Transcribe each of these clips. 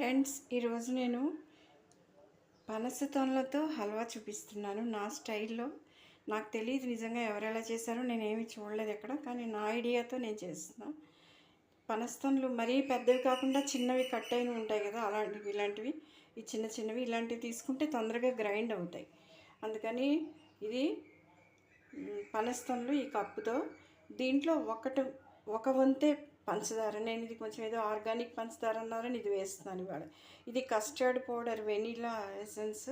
Friends, ఈరోజు నేను పనస తొనలతో హల్వా చూపిస్తున్నాను నా స్టైల్లో. నాకు తెలియదు నిజంగా ఎవరు ఎలా చేశారో, నేనేమి చూడలేదు ఎక్కడ, కానీ నా ఐడియాతో నేను చేస్తున్నాను. పనస తొనలు మరీ పెద్దవి కాకుండా చిన్నవి కట్ అయినవి ఉంటాయి కదా, అలాంటివి ఇలాంటివి ఈ చిన్న చిన్నవి ఇలాంటివి తీసుకుంటే తొందరగా గ్రైండ్ అవుతాయి. అందుకని ఇది పనస తొనలు ఈ కప్పుతో, దీంట్లో ఒక వంతే పంచదార. నేను ఇది కొంచెం ఏదో ఆర్గానిక్ పంచదార అన్నారని ఇది వేస్తున్నాను ఇవాళ. ఇది custard powder, vanilla essence,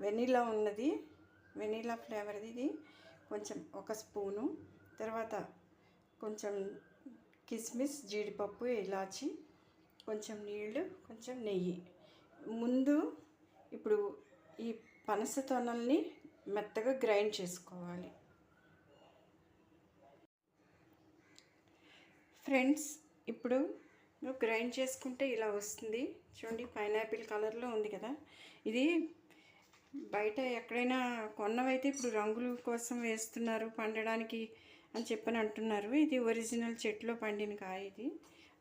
vanilla ఉన్నది, వెనీలా ఫ్లేవర్ది. ఇది కొంచెం ఒక స్పూను, తర్వాత కొంచెం కిస్మిస్, జీడిపప్పు, ఇలాచి, కొంచెం నీళ్ళు, కొంచెం నెయ్యి. ముందు ఇప్పుడు ఈ పనస తొనల్ని మెత్తగా గ్రైండ్ చేసుకోవాలి. ఫ్రెండ్స్, ఇప్పుడు గ్రైండ్ చేసుకుంటే ఇలా వస్తుంది చూడండి, పైనాపిల్ కలర్లో ఉంది కదా. ఇది బయట ఎక్కడైనా కొన్నవైతే ఇప్పుడు రంగుల కోసం వేస్తున్నారు పండడానికి అని చెప్పని అంటున్నారు. ఇది ఒరిజినల్ చెట్లో పండిన కాయ ఇది,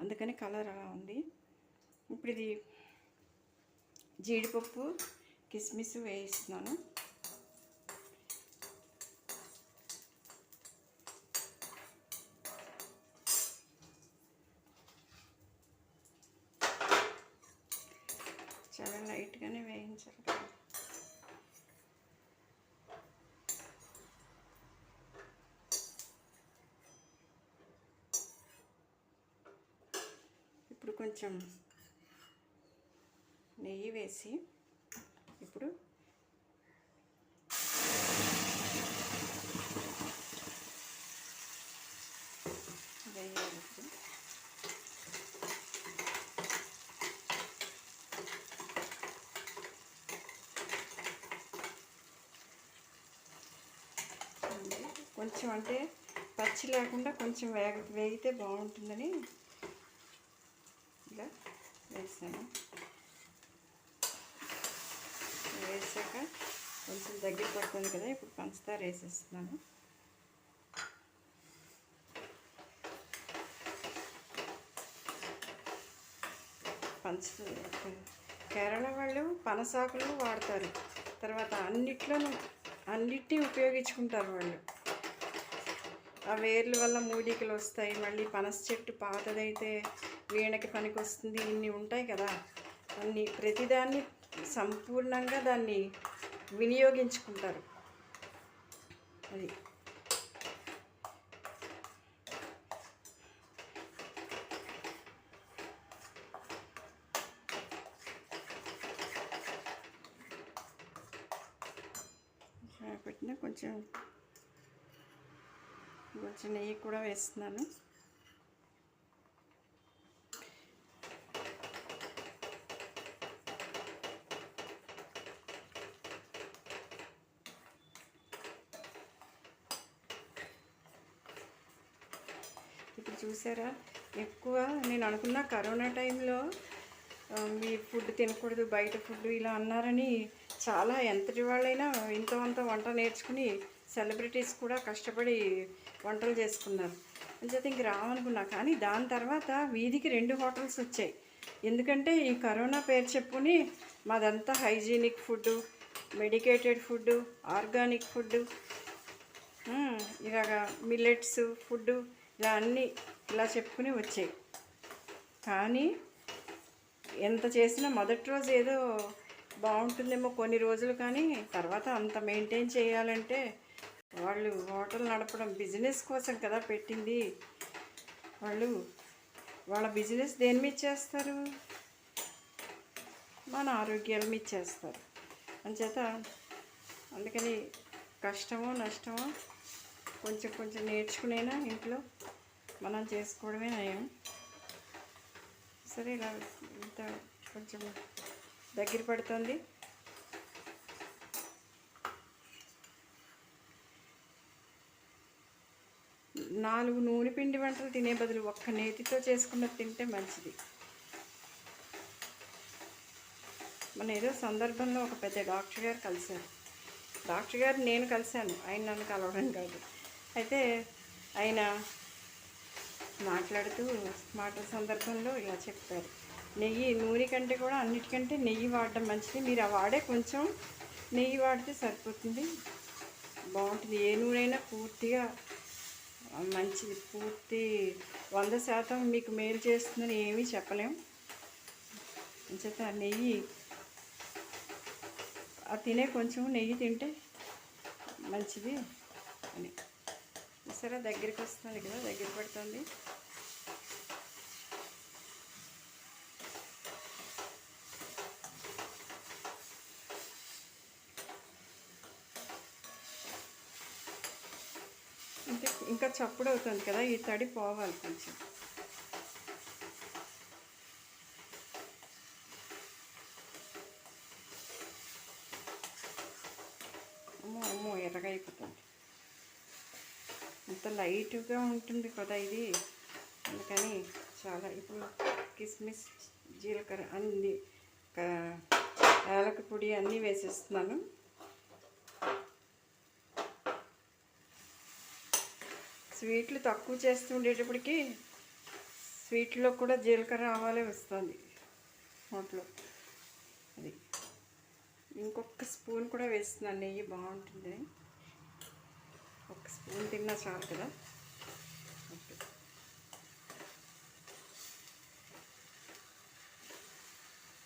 అందుకని కలర్ అలా ఉంది. ఇప్పుడు ఇది జీడిపప్పు, కిస్మిస్ వేయిస్తున్నాను. చాలా లైట్గానే వేయించాలి. ఇప్పుడు కొంచెం నెయ్యి వేసి ఇప్పుడు వేయాలి. కొంచెం అంటే పచ్చి లేకుండా కొంచెం వేగితే బాగుంటుందని ఇలా వేసాను. వేసాక కొంచెం దగ్గర పడుతుంది కదా, ఇప్పుడు పంచదార వేసేస్తున్నాను. కేరళ వాళ్ళు పనసాకులు వాడతారు, తర్వాత అన్నిటినీ ఉపయోగించుకుంటారు వాళ్ళు. ఆ వేర్ల వల్ల మూలికలు వస్తాయి, మళ్ళీ పనస చెట్టు పాతదైతే వీణకి పనికి వస్తుంది, ఇన్ని ఉంటాయి కదా. ప్రతిదాన్ని సంపూర్ణంగా దాన్ని వినియోగించుకుంటారు. అది పెట్టిన కొంచెం నెయ్యి కూడా వేస్తున్నాను. ఇప్పుడు చూసారా, ఎక్కువ నేను అనుకున్నా కరోనా టైంలో మీ ఫుడ్ తినకూడదు, బయట ఫుడ్ ఇలా అన్నారని చాలా ఎంతటి వాళ్ళైనా ఇంత వంట నేర్చుకుని సెలబ్రిటీస్ కూడా కష్టపడి వంటలు చేసుకున్నారు. అంచేత ఇంక రావనుకున్నా, కానీ దాని తర్వాత వీధికి 2 హోటల్స్ వచ్చాయి. ఎందుకంటే ఈ కరోనా పేరు చెప్పుకుని మాదంతా hygienic food, medicated food, organic food, ఇలాగా మిల్లెట్స్ ఫుడ్డు, ఇలా అన్నీ ఇలా చెప్పుకుని వచ్చాయి. కానీ ఎంత చేసినా మొదటి రోజు ఏదో బాగుంటుందేమో కొన్ని రోజులు, కానీ తర్వాత అంత మెయింటైన్ చేయాలంటే వాళ్ళు హోటల్ నడపడం బిజినెస్ కోసం కదా పెట్టింది. వాళ్ళ బిజినెస్ దేని మీద చేస్తారు? మన ఆరోగ్యాల మీద చేస్తారు. అంచేత అందుకని కష్టమో నష్టమో కొంచెం నేర్చుకునేనా ఇంట్లో మనం చేసుకోవడమే నయం. సరే, ఇలా ఇంత కొంచెం దగ్గర పడుతుంది. నాలుగు నూనె పిండి వంటలు తినే బదులు ఒక్క నేతితో చేసుకున్నది తింటే మంచిది. మన ఏదో సందర్భంలో ఒక పెద్ద డాక్టర్ గారు కలిశారు. డాక్టర్ గారు నేను కలిశాను, ఆయన నన్ను కలవడం కాదు. అయితే ఆయన మాట్లాడుతూ మాటల సందర్భంలో ఇలా చెప్పారు, నెయ్యి నూనె కంటే కూడా అన్నిటికంటే నెయ్యి వాడడం మంచిది. మీరు ఆ వాడే కొంచెం నెయ్యి వాడితే సరిపోతుంది, బాగుంటుంది. ఏ నూనె అయినా పూర్తిగా మంచిది, పూర్తి 100% మీకు మేలు చేస్తుందని ఏమీ చెప్పలేం. అంచేత నెయ్యి తినే కొంచెం నెయ్యి తింటే మంచిది అని. సరే దగ్గరికి వస్తుంది కదా, దగ్గర పడుతుంది. ఇంకా చప్పుడు అవుతుంది కదా, ఈ తడి పోవాలి కొంచెం. అమ్మో అమ్మో ఎర్రగా అయిపోతుంది. ఇంత లైట్గా ఉంటుంది కదా ఇది, అందుకని చాలా. ఇప్పుడు కిస్మిస్, జీలకర్ర అన్నీ, యాలక పొడి అన్నీ వేసేస్తున్నాను. స్వీట్లు తక్కువ చేస్తూ ఉండేటప్పటికి స్వీట్లో కూడా జీలకర్ర ఆవాలే వస్తుంది నోట్లో. అది ఇంకొక స్పూన్ కూడా వేస్తున్నాను నెయ్యి, బాగుంటుంది. ఒక స్పూన్ తిన్నా చాలు కదా.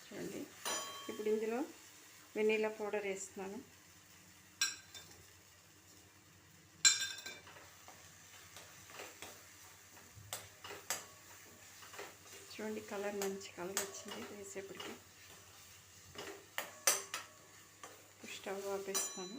చూడండి, ఇప్పుడు ఇందులో వెనీలా పౌడర్ వేస్తున్నాను. చూడండి, కలర్ మంచి కలర్ వచ్చింది వేసేపటికి. స్టవ్ ఆపేస్తాను.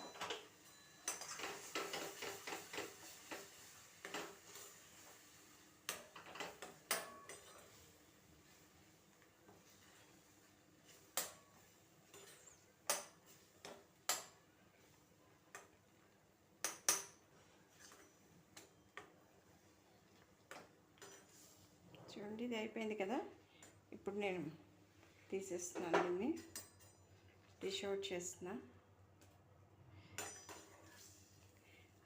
చూడండి, ఇది అయిపోయింది కదా. ఇప్పుడు నేను తీసేస్తున్నాను, దీన్ని డిష్ అవుట్ చేస్తున్నా.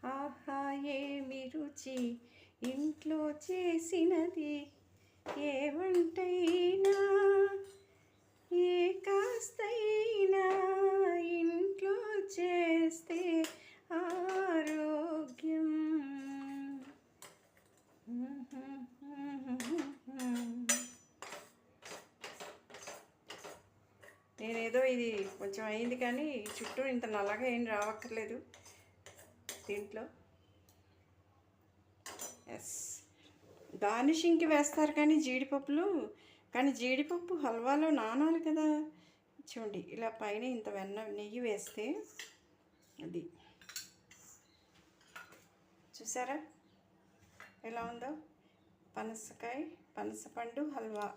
ఆహా ఏమి రుచి ఇంట్లో చేసినది, ఏ వంటైనా ఏ కాస్తైనా ఇంట్లో చేస్తే ఆరోగ్యం. నేనేదో ఇది కొంచెం అయింది కానీ చుట్టూ ఇంత నల్లగా ఏం రావక్కర్లేదు దీంట్లో. ఎస్, గార్నిషింగ్కి వేస్తారు కానీ జీడిపప్పులు, కానీ జీడిపప్పు హల్వాలో నానాలి కదా. చూడండి, ఇలా పైన ఇంత నెయ్యి వేస్తే అది చూసారా ఎలా ఉందో. పనసపండు హల్వా